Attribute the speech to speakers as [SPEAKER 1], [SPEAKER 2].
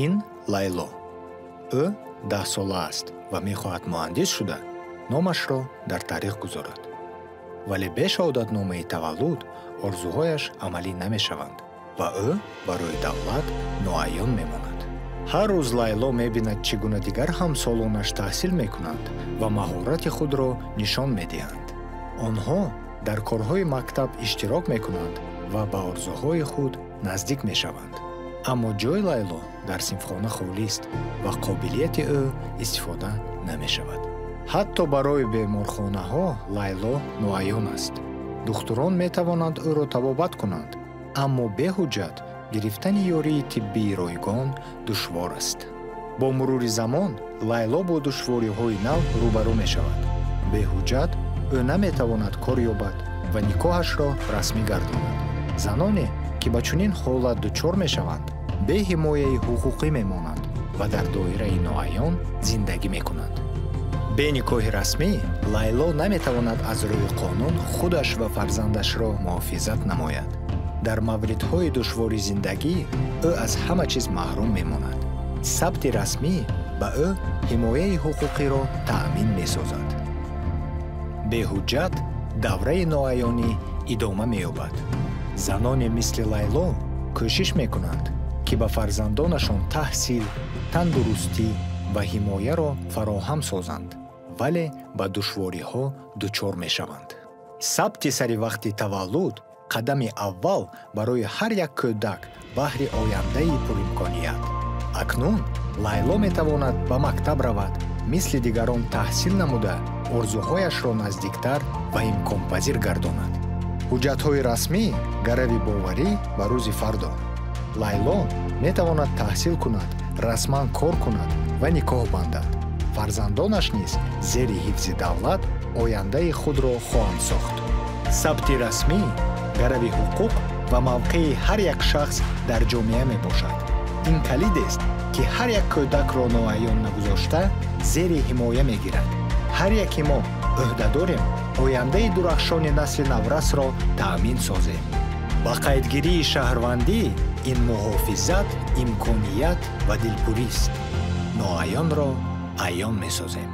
[SPEAKER 1] ин Лайло. ӯ 10 сола аст ва мехоҳад муҳандис шуда номашро дар таърих гузорад. вале бе шаҳодатномаи таваллуд орзуҳояш амалӣ намешаванд ва ӯ барои давлат ноаён мемонад. ҳар рӯз Лайло мебинад чӣ гуна дигар ҳамсолонаш таҳсил мекунанд ва маҳорати худро нишон медиҳанд. онҳо дар корҳои мактаб иштирок мекунанд ва ба орзуҳои худ наздик мешаванд. аммо ҷои Лайло дар синфхона холист ва қобилияти ӯ истифода намешавад. ҳатто барои беморхонаҳо Лайло ноаён аст. духтурон метавонанд ӯро табобат кунанд, аммо беҳуҷҷат гирифтани ёрии тиббии ройгон душвор аст. бо мурури замон Лайло бо душвориҳои нав рӯбарӯ мешавад. беҳуҷҷат ӯ наметавонад кор ёбад ва никоҳашро расмӣ гардонад. заноне ки ба чунин ҳолат дучор мешаванд, бе ҳимояи ҳуқуқӣ мемонанд ва дар доираи ноаён зиндагӣ мекунанд. бе никоҳи расмӣ Лайло наметавонад аз рӯи қонун худаш ва фарзандашро муҳофизат намояд. дар мавридҳои душвори зиндагӣ ӯ аз ҳама чиз маҳрум мемонад. сабти расмӣ ба ӯ ҳимояи ҳуқуқиро таъмин месозад. беҳуҷҷат давраи ноаёнӣ идома меёбад. заноне мисли Лайло кӯшиш мекунанд ки ба фарзандонашон таҳсил, тандурустӣ ва ҳимояро фароҳам созанд, вале ба душвориҳо дучор мешаванд. сабти саривақти таваллуд қадами аввал барои ҳар як кӯдак баҳри ояндаи пуримконият. акнун Лайло метавонад ба мактаб равад, мисли дигарон таҳсил намуда орзуҳояшро наздиктар ва имконпазир гардонад. ҳуҷҷатҳои расмӣ гарави боварӣ ба рӯзи фардо. Лайло метавонад таҳсил кунад, расман кор кунад ва никоҳ бандад. фарзандонаш низ зери ҳифзи давлат ояндаи худро хоҳанд сохт. сабти расмӣ гарави ҳуқуқ ва мавқеи ҳар як шахс дар ҷомеа мебошад. ин калидест ки ҳар як кӯдакро ноаён нагузошта зери ҳимоя мегирад. ҳар яки мо ӯҳдадорем ояндаи дурахшони насли наврасро таъмин созем. ба қайдгирии шаҳрвандӣ ин муҳофизат имконият ва дилпурист. ноаёнро аён месозем.